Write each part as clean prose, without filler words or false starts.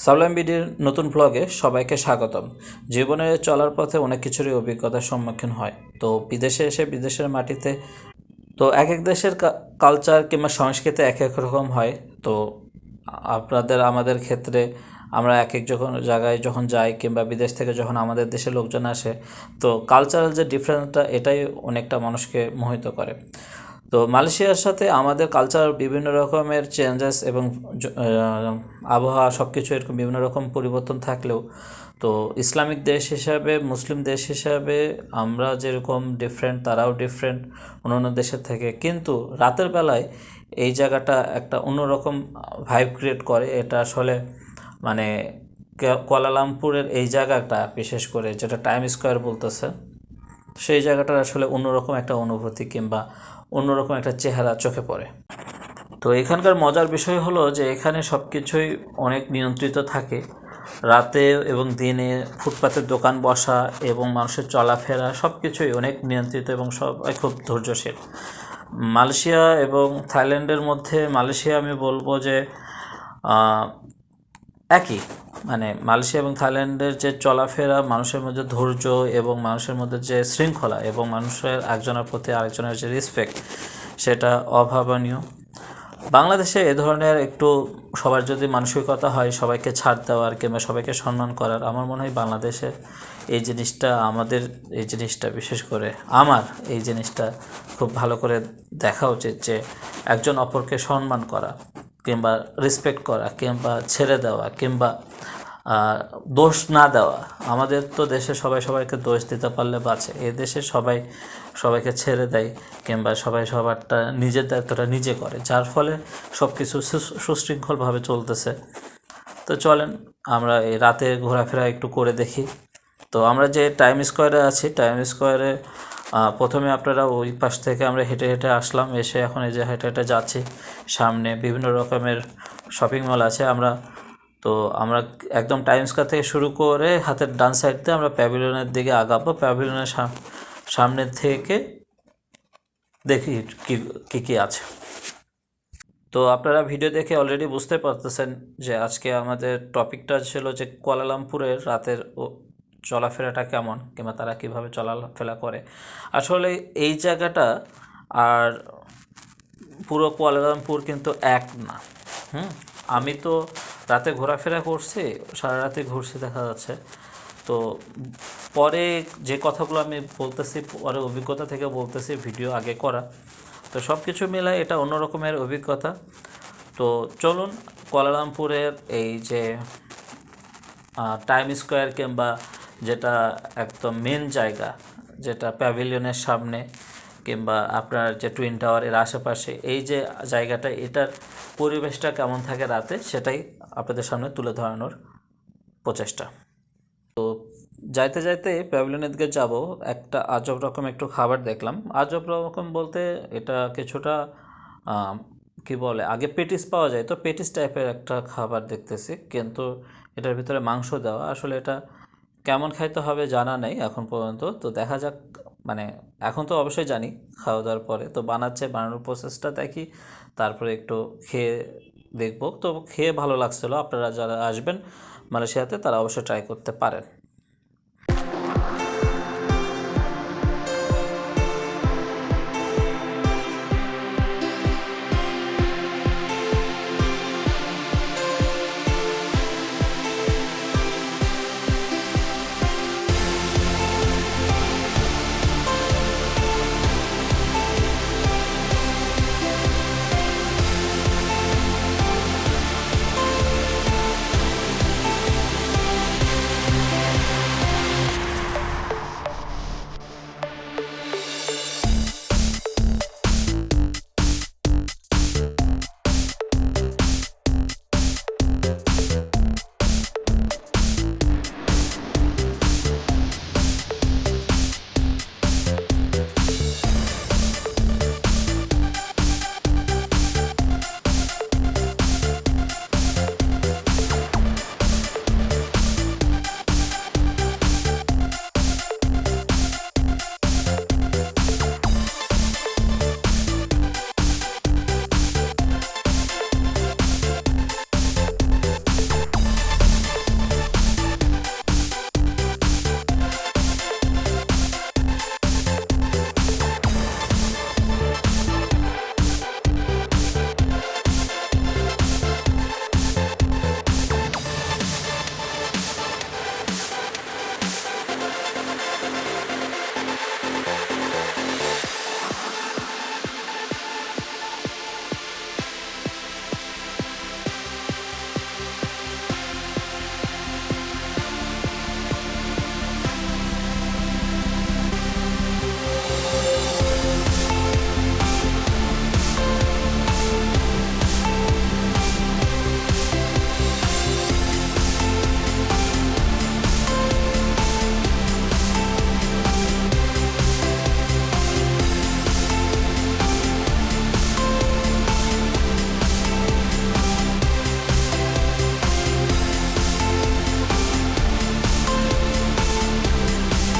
Sublime বিডির নতুন ব্লগে সবাইকে স্বাগতম। জীবনে চলার পথে অনেক কিছুরই অভিজ্ঞতার সম্মুখীন হয়। তো বিদেশে এসে বিদেশের মাটিতে এক এক দেশের কালচার কিংবা সংস্কৃতি এক এক রকম হয়। তো আমাদের ক্ষেত্রে আমরা এক এক জায়গায় যখন যাই কিংবা বিদেশ থেকে যখন আমাদের দেশে লোকজন আসে, তো কালচারাল যে ডিফারেন্সটা এটাই অনেকটা মানুষকে মোহিত করে। তো মালয়েশিয়ার সাথে আমাদের কালচার বিভিন্ন রকমের চেঞ্জেস এবং আবহাওয়া সব কিছু এরকম বিভিন্ন রকম পরিবর্তন থাকলেও, তো ইসলামিক দেশ হিসাবে, মুসলিম দেশ হিসাবে আমরা যেরকম ডিফারেন্ট, তারাও ডিফারেন্ট অন্যান্য দেশের থেকে। কিন্তু রাতের বেলায় এই জায়গাটা একটা অন্যরকম ভাইব ক্রিয়েট করে। এটা আসলে মানে কুয়ালালামপুরের এই জায়গাটা, বিশেষ করে যেটা টাইম স্কোয়ার বলতেছে, সেই জায়গাটার আসলে অন্যরকম একটা অনুভূতি কিংবা অন্যরকম একটা চেহারা চোখে পড়ে। তো এখানকার মজার বিষয় হলো যে এখানে সব কিছুই অনেক নিয়ন্ত্রিত থাকে। রাতে এবং দিনে ফুটপাতের দোকান বসা এবং মানুষের চলাফেরা সব কিছুই অনেক নিয়ন্ত্রিত এবং সবাই খুব ধৈর্যশীল। মালয়েশিয়া এবং থাইল্যান্ডের মধ্যে মালয়েশিয়া আমি বলবো যে একই, মালয়েশিয়া এবং থাইল্যান্ডের যে চলাফেরা, মানুষের মধ্যে ধৈর্য এবং মানুষের মধ্যে যে শৃঙ্খলা এবং মানুষের একজনের প্রতি আরেকজনের যে রেসপেক্ট, সেটা অভাবনীয়। বাংলাদেশে এ ধরনের একটু সবার যদি মানসিকতা হয় সবাইকে ছাড় দেওয়ার কিংবা সবাইকে সম্মান করার, আমার মনে হয় বাংলাদেশে এই জিনিসটা, আমাদের এই জিনিসটা, বিশেষ করে আমার এই জিনিসটা খুব ভালো করে দেখা উচিত, যে একজন অপরকে সম্মান করা কিংবা রেসপেক্ট করা কিংবা ছেড়ে দেওয়া কিংবা দোষ না দেওয়া। আমাদের তো দেশে সবাই সবাইকে দোষ দিতে পারলে বাঁচে, এ দেশে সবাই সবাইকে ছেড়ে দেয় কিংবা সবাই সবারটা নিজের দায়িত্বটা নিজে করে, যার ফলে সব কিছু সুশৃঙ্খলভাবে চলতেছে। তো চলেন আমরা এই রাতে ঘোরাফেরা একটু করে দেখি। তো আমরা যে টাইম স্কোয়ারে আছি, টাইম স্কোয়ারে প্রথমে আপনারা ওই পাশ থেকে আমরা হেঁটে হেঁটে আসলাম, এসে এখন এই যে হেঁটে হেঁটে যাচ্ছি, সামনে বিভিন্ন রকমের শপিং মল আছে। আমরা একদম টাইম স্কোয়ার থেকে শুরু করে হাতের ডান সাইড দিয়ে আমরা প্যাভিলিয়নের দিকে আগাবো। প্যাভিলিয়নের সামনে থেকে দেখি কি কি আছে। তো আপনারা ভিডিও দেখে অলরেডি বুঝতে পারতেছেন যে আজকে আমাদের টপিকটা ছিল যে কুয়ালালামপুরের রাতের চলাফেরাটা কেমন কিংবা তারা কীভাবে চলাফেরা করে। আসলে এই জায়গাটা আর পুরো কুয়ালালামপুর কিন্তু এক না। আমি তো রাতে ঘোরাফেরা করছি, সারা রাতে ঘুরছি দেখা যাচ্ছে। তো পরে যে কথাগুলো আমি বলতেছি, পরে অভিজ্ঞতা থেকে বলতেছি, ভিডিও আগে করা, তো সব কিছু মিলায় এটা অন্য রকমের অভিজ্ঞতা। তো চলুন কুয়ালালামপুরের এই যে টাইম স্কোয়ার কিংবা যেটা একদম মেন জায়গা, যেটা প্যাভিলিয়নের সামনে কিংবা আপনার যে টুইন টাওয়ারের আশেপাশে, এই যে জায়গাটা, এটার পরিবেশটা কেমন থাকে রাতে, সেটাই আপনাদের সামনে তুলে ধরানোর প্রচেষ্টা। তো যাইতে যাইতে প্যাভিলিয়নের দিকে যাব, একটা আজব রকম একটু খাবার দেখলাম। আজব রকম বলতে এটা কিছুটা কি বলে, আগে পেটিস পাওয়া যায়, তো পেটিস টাইপের একটা খাবার দেখতেছি, কিন্তু এটার ভিতরে মাংস দেওয়া। আসলে এটা কেমন খাইতে হবে জানা নেই এখন পর্যন্ত, তো দেখা যাক। এখন তো অবশ্যই জানি খাওয়া দাওয়ার পরে, তো বানানোর প্রসেসটা দেখি, তারপরে একটু খেয়ে দেখব। তো খেয়ে ভালো লাগছিলো। আপনারা যারা আসবেন মালয়েশিয়াতে তারা অবশ্যই ট্রাই করতে পারেন।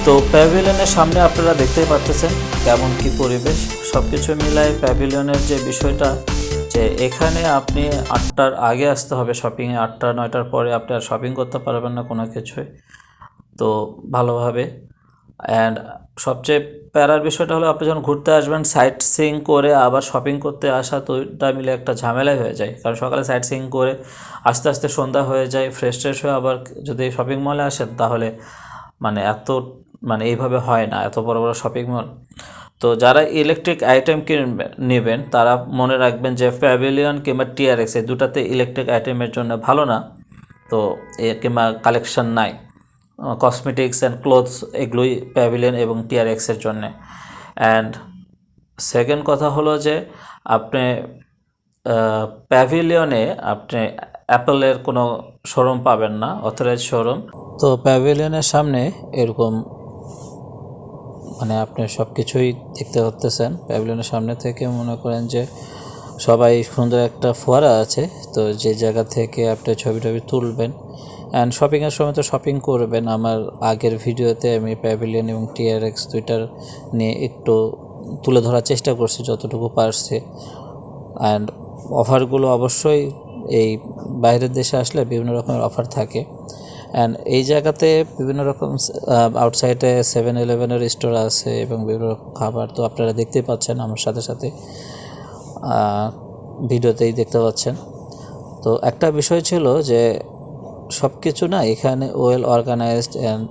তো প্যাভিলিয়নের সামনে আপনারা দেখতেই পাচ্ছেন কেমন কি পরিবেশ। সব কিছু মিলায় প্যাভিলিয়নের যে বিষয়টা, যে এখানে আপনি 8টার আগে আসতে হবে শপিংয়ে, 8টা 9টার পরে আপনি আর শপিং করতে পারবেন না কোনো কিছুই তো ভালোভাবে। অ্যান্ড সবচেয়ে প্যারার বিষয়টা হলো আপনি যখন ঘুরতে আসবেন, সাইট সিইং করে আবার শপিং করতে আসা, তো এটা মিলে একটা ঝামেলাই হয়ে যায়। কারণ সকালে সাইট সিইং করে আস্তে আস্তে সন্ধ্যা হয়ে যায়, ফ্রেশ ট্রেশ হয়ে আবার যদি শপিং মলে আসেন তাহলে এইভাবে হয় না, এত বড় বড় শপিং মল। তো যারা ইলেকট্রিক আইটেম নেবেন তারা মনে রাখবেন যে প্যাভিলিয়ন কিংবা TRX এই দুটাতে ইলেকট্রিক আইটেমের জন্য ভালো না, তো কিংবা কালেকশন নাই। কসমেটিক্স অ্যান্ড ক্লোথস এগুলোই প্যাভিলিয়ন এবং TRXের জন্যে। অ্যান্ড সেকেন্ড কথা হলো যে আপনি প্যাভিলিয়নে আপনি অ্যাপেলের কোনো শোরুম পাবেন না, অথরাইজ শোরুম। তো প্যাভিলিয়নের সামনে এরকম আপনি সব কিছুই দেখতে পাচ্ছেন। প্যাভিলিয়নের সামনে থেকে মনে করেন যে সবাই সুন্দর একটা ফোয়ারা আছে, তো যে জায়গা থেকে আপনি ছবি টবি তুলবেন অ্যান্ড শপিংয়ের সময় তো শপিং করবেন। আমার আগের ভিডিওতে আমি প্যাভিলিয়ন এবং TRX দুইটার নিয়ে একটু তুলে ধরার চেষ্টা করছি যতটুকু পারছি। অ্যান্ড অফারগুলো অবশ্যই এই বাইরের দেশে আসলে বিভিন্ন রকমের অফার থাকে। অ্যান্ড এই জায়গাতে বিভিন্ন রকম আউটসাইডে 7-Eleven স্টোর আছে এবং বিভিন্ন রকম খাবার তো আপনারা দেখতেই পাচ্ছেন, আমার সাথে সাথে ভিডিওতেই দেখতে পাচ্ছেন। তো একটা বিষয় ছিল যে সব কিছু না এখানে well organised and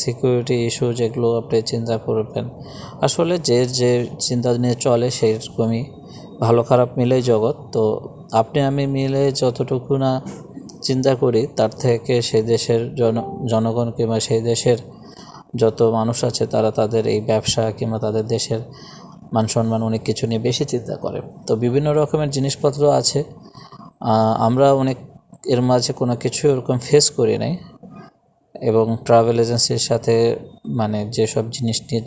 security issue যেগুলো আপনি চিন্তা করবেন, আসলে যে চিন্তা নিয়ে চলে সেরকমই, ভালো খারাপ মিলেই জগৎ। তো আপনি আমি মিলে যতটুকু না চিন্তা করি তার থেকে সেই দেশের জনগণ কিংবা সেই দেশের যত মানুষ আছে তারা তাদের এই ব্যবসা কিংবা তাদের দেশের মান সম্মান অনেক কিছু নিয়ে বেশি চিন্তা করে। তো বিভিন্ন রকমের জিনিসপত্র আছে, আমরা অনেক এর মাঝে কোনো কিছু ওরকম ফেস করি নাই। এবং ট্রাভেল এজেন্সির সাথে যেসব জিনিস নিয়ে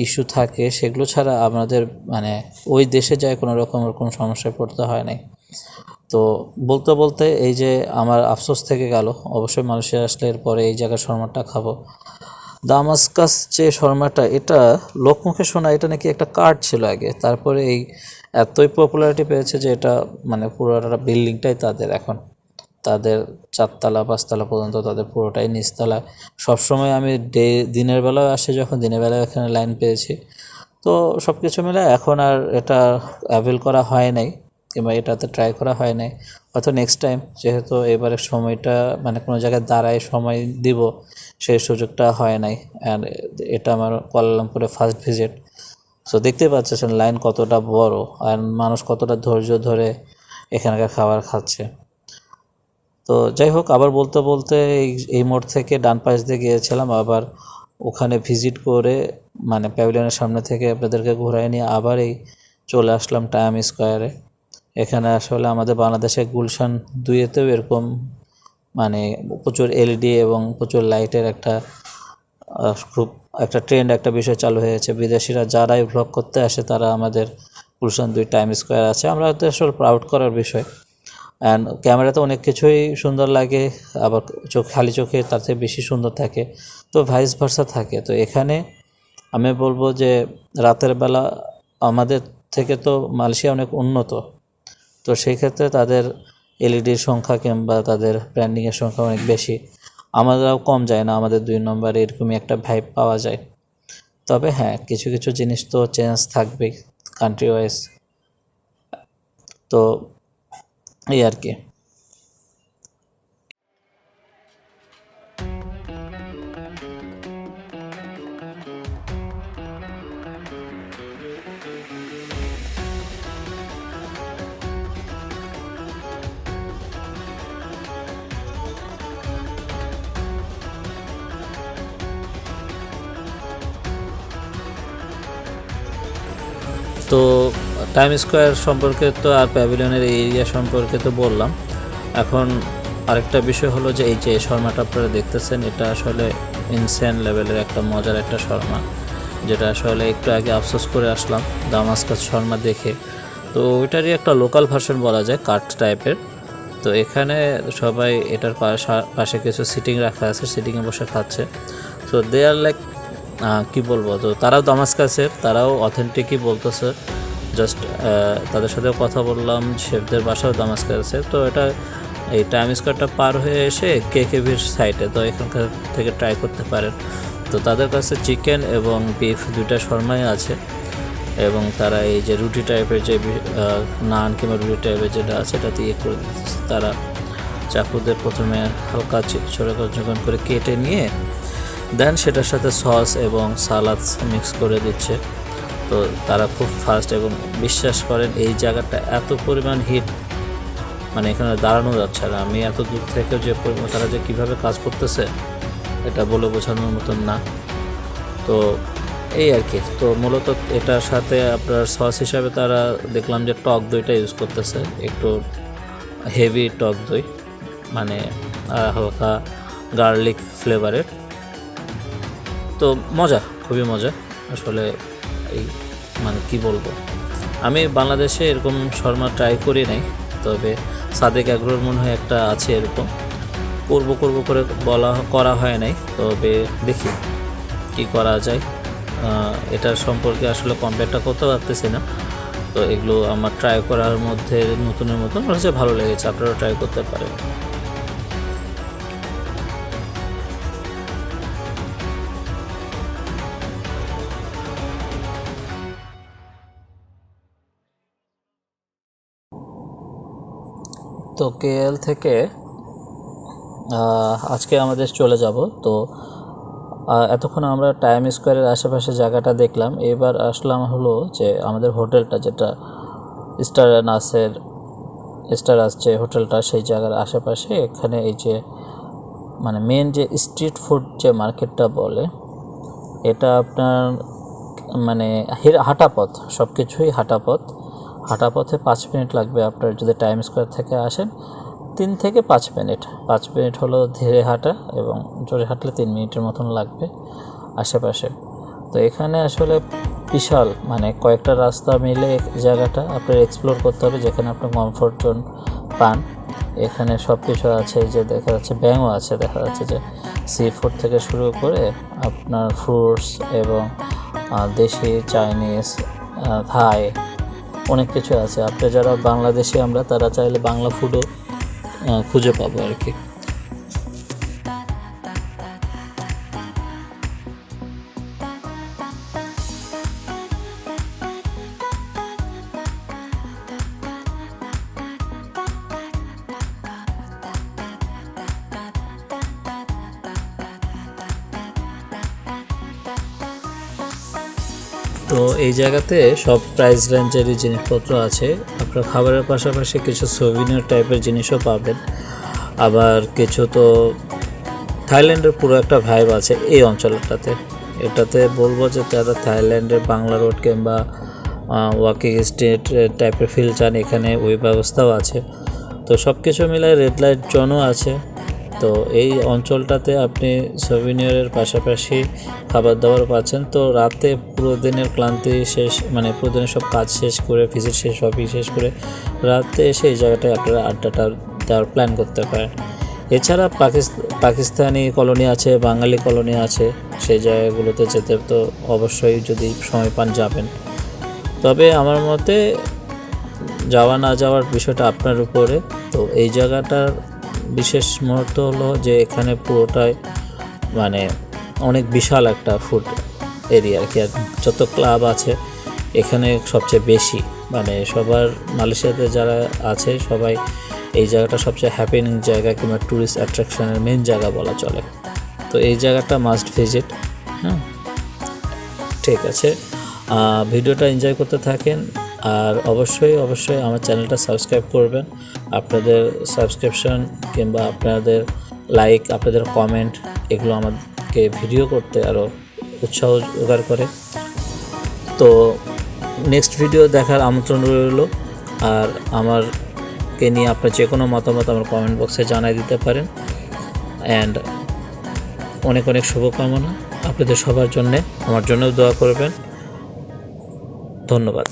ইস্যু থাকে সেগুলো ছাড়া আমাদের ওই দেশে যায় কোনো রকম ওরকম সমস্যায় পড়তে হয় নাই। তো বলতে বলতে এই যে আমার আফসোস থেকে গেল, অবশ্যই মালয়েশিয়া আসলে এরপরে এই জায়গার শর্মাটা খাবো। দামাস্কাস যে শর্মাটা, এটা লোকমুখে শোনা এটা নাকি একটা কার্ড ছিল আগে, তারপরে এই এতই পপুলারিটি পেয়েছে যে এটা পুরোটা বিল্ডিংটাই তাদের, এখন তাদের 4তলা 5তলা পর্যন্ত তাদের পুরোটাই নিচতলা। সবসময় আমি দিনের বেলায় আসি, যখন দিনের বেলায় এখানে লাইন পেয়েছি। তো সব কিছু মিলে এখন আর এটা অ্যাভেল করা হয় নাই কিংবা এটাতে ট্রাই করা হয় নাই। হয়তো নেক্সট টাইম, যেহেতু এবারের সময়টা কোনো জায়গায় দাঁড়ায় সময় দিব সেই সুযোগটা হয় নাই। অ্যান্ড এটা আমার কুয়ালালামপুরে ফার্স্ট ভিজিট। সো দেখতে পাচ্ছেন লাইন কতটা বড় আর মানুষ কতটা ধৈর্য ধরে এখানকার খাবার খাচ্ছে। তো যাই হোক, আবার বলতে বলতে এই মোড় থেকে ডান পাশ দিয়ে গিয়েছিলাম, আবার ওখানে ভিজিট করে প্যাভিলিয়নের সামনে থেকে আপনাদেরকে ঘুরাই নিয়ে আবার চলে আসলাম টাইম স্কোয়ারে। এখানে আসলে আমাদের বাংলাদেশে গুলশান 2-এতেও এরকম প্রচুর LED এবং প্রচুর লাইটের খুব একটা ট্রেন্ড, একটা বিষয় চালু হয়েছে। বিদেশিরা যারাই ভ্লগ করতে আসে তারা আমাদের গুলশান 2 টাইম স্কোয়ার আছে, আমরা তো আসলে প্রাউড করার বিষয়। অ্যান্ড ক্যামেরাতে অনেক কিছুই সুন্দর লাগে, আবার খালি চোখে তার থেকে বেশি সুন্দর থাকে, তো ভাইস ভার্সা থাকে। তো এখানে আমি বলবো যে রাতের বেলা আমাদের থেকে তো মালয়েশিয়া অনেক উন্নত, তো সেই ক্ষেত্রে তাদের LEDর সংখ্যা কিংবা তাদের ব্র্যান্ডিংয়ের সংখ্যা অনেক বেশি, আমাদেরও কম যায় না, আমাদের 2 নম্বরে এরকমই একটা ভাইব পাওয়া যায়। তবে হ্যাঁ, কিছু কিছু জিনিস তো চেঞ্জ থাকবেই কান্ট্রি ওয়াইজ, তো এই আর কি। তো টাইম স্কোয়ার সম্পর্কে তো আর প্যাভিলিয়নের এই এরিয়া সম্পর্কে তো বললাম। এখন আরেকটা বিষয় হলো যে এই যে শর্মাটা আপনারা দেখতেছেন, এটা আসলে ইনসেন লেভেলের একটা মজার একটা শর্মা, যেটা আসলে একটু আগে আফসোস করে আসলাম দামাস্কাস শর্মা দেখে। তো ওইটারই একটা লোকাল ভার্সন বলা যায়, কাট টাইপের। তো এখানে সবাই এটার পাশে কিছু সিটিং রাখা আছে, সিটিংয়ে বসে খাচ্ছে। সো দে আর লাইক কী বলবো, তো তারাও দামাস্কাসের, তারাও অথেন্টিকই বলতেছে। জাস্ট তাদের সাথে কথা বললাম, শেফদের বাসাও দামাস্কাসের। তো এটা এই টাইম স্কোয়ারটা পার হয়ে এসে কেকেভির সাইডে, তো এখানকার থেকে ট্রাই করতে পারেন। তো তাদের কাছে চিকেন এবং বিফ দুইটা শর্মাই আছে, এবং তারা এই যে রুটি টাইপের যে নান কিংবা রুটি টাইপের যেটা আছে এটা দিয়ে করে দিতেছে। তারা চাকুতে প্রথমে হালকা ছোট করে কেটে নিয়ে দেন সেটার সাথে সস এবং সালাদ মিক্স করে দিচ্ছে। তো তারা খুব ফাস্ট, এবং বিশ্বাস করেন এই জায়গাটা এত পরিমাণ হিট, মানে এখানে দাঁড়ানো যাচ্ছে না। আমি এত দূর থেকেও যে পরিমাণ তারা যে কীভাবে কাজ করতেছে এটা বলে বোঝানোর মতন না। তো এই আর কি। তো মূলত এটার সাথে আপনার সস হিসাবে তারা দেখলাম যে টক দইটা ইউজ করতেছে, একটু হেভি টক দই, মানে হালকা গার্লিক ফ্লেভারের। তো মজা, খুবই মজা আসলে। এই মানে কি বলবো, আমি বাংলাদেশে এরকম শর্মা ট্রাই করি নাই, তবে সাদেক এগ্রোর মনে হয় একটা আছে এরকম, করবো করে করা হয় নাই। তবে দেখি কি করা যায়, এটার সম্পর্কে আসলে কম্পেয়ারটা করতে পারতেছি না। তো এগুলো আমার ট্রাই করার মধ্যে নতুনের মতন হচ্ছে, ভালো লেগেছে, আপনারাও ট্রাই করতে পারেন। তো কেএল থেকে আজকে আমাদের চলে যাব। তো এতক্ষণ আমরা টাইম স্কোয়ারের আশেপাশে জায়গাটা দেখলাম, এবার আসলাম হলো যে আমাদের হোটেলটা, যেটা স্টার আসছে হোটেলটা, সেই জায়গার আশেপাশে। এখানে এই যে মানে মেন যে স্ট্রিট ফুড যে মার্কেটটা বলে, এটা আপনার মানে হাঁটাপথ, সব কিছুই হাঁটাপথে 5 মিনিট লাগবে আপনার যদি টাইম স্কোয়ার থেকে আসেন। 3 থেকে 5 মিনিট, 5 মিনিট হলো ধীরে হাঁটা, এবং জোরে হাঁটলে 3 মিনিটের মতন লাগবে আশেপাশে। তো এখানে আসলে বিশাল, মানে কয়েকটা রাস্তা মিলে জায়গাটা আপনার এক্সপ্লোর করতে হবে, যেখানে আপনার কমফোর্ট জোন পান। এখানে সব কিছু আছে, যে দেখা যাচ্ছে ব্যাঙও আছে, দেখা যাচ্ছে যে সি ফুড থেকে শুরু করে আপনার ফ্রুটস এবং দেশি, চাইনিজ, থাই, অনেক কিছু আছে। আপনি যারা বাংলাদেশি আমরা, তারা চাইলে বাংলা ফুডও খুঁজে পাবো আর কি। তো এই জায়গাতে সব প্রাইস রেঞ্জেরই জিনিসপত্র আছে। আপনার খাবারের পাশাপাশি কিছু সোভিনিয়র টাইপের জিনিসও পাবেন, আবার কিছু তো থাইল্যান্ডের পুরো একটা ভাইব আছে এই অঞ্চলটাতে। এটাতে বলবো যে যারা থাইল্যান্ডের বাংলা রোড কিংবা ওয়াকিং স্ট্রিট টাইপের ফিল চান, এখানে ওই ব্যবস্থাও আছে। তো সব কিছু মিলায় রেড লাইট জোনও আছে। তো এই অঞ্চলটাতে আপনি সোভিনিয়রের পাশাপাশি খাবার দাবার পাচ্ছেন। তো রাতে পুরো দিনের ক্লান্তি শেষ, মানে পুরো দিনের সব কাজ শেষ করে, ভিজিট শেষ, শপিং শেষ করে রাতে এসে এই জায়গাটায় আপনারা আড্ডাটা দেওয়ার প্ল্যান করতে পারেন। এছাড়া পাকিস্তানি কলোনি আছে, বাঙালি কলোনি আছে, সেই জায়গাগুলোতে যেতে তো অবশ্যই যদি সময় পান যাবেন। তবে আমার মতে যাওয়া না যাওয়ার বিষয়টা আপনার উপরে। তো এই জায়গাটার বিশেষ মুহূর্ত হলো যে এখানে পুরোটাই মানে অনেক বিশাল একটা ফুড এরিয়া আর কি। আর যত ক্লাব আছে এখানে সবচেয়ে বেশি, মানে সবার মালয়েশিয়াতে যারা আছে সবাই এই জায়গাটা সবচেয়ে হ্যাপেনিং জায়গা কিংবা ট্যুরিস্ট অ্যাট্রাকশনের মেন জায়গা বলা চলে। তো এই জায়গাটা মাস্ট ভিজিট। হ্যাঁ, ঠিক আছে, ভিডিওটা এনজয় করতে থাকেন, আর অবশ্যই আমার চ্যানেলটা সাবস্ক্রাইব করবেন। আপনাদের সাবস্ক্রিপশন কিংবা আপনাদের লাইক, আপনাদের কমেন্ট, এগুলো আমাদেরকে ভিডিও করতে আরও উৎসাহ জোগাড় করে। তো নেক্সট ভিডিও দেখার আমন্ত্রণ রইল। আর আমারকে নিয়ে আপনার যে কোনো মতামত আমার কমেন্ট বক্সে জানাই দিতে পারেন। অ্যান্ড অনেক শুভকামনা আপনাদের সবার জন্যে, আমার জন্যও দোয়া করবেন। ধন্যবাদ।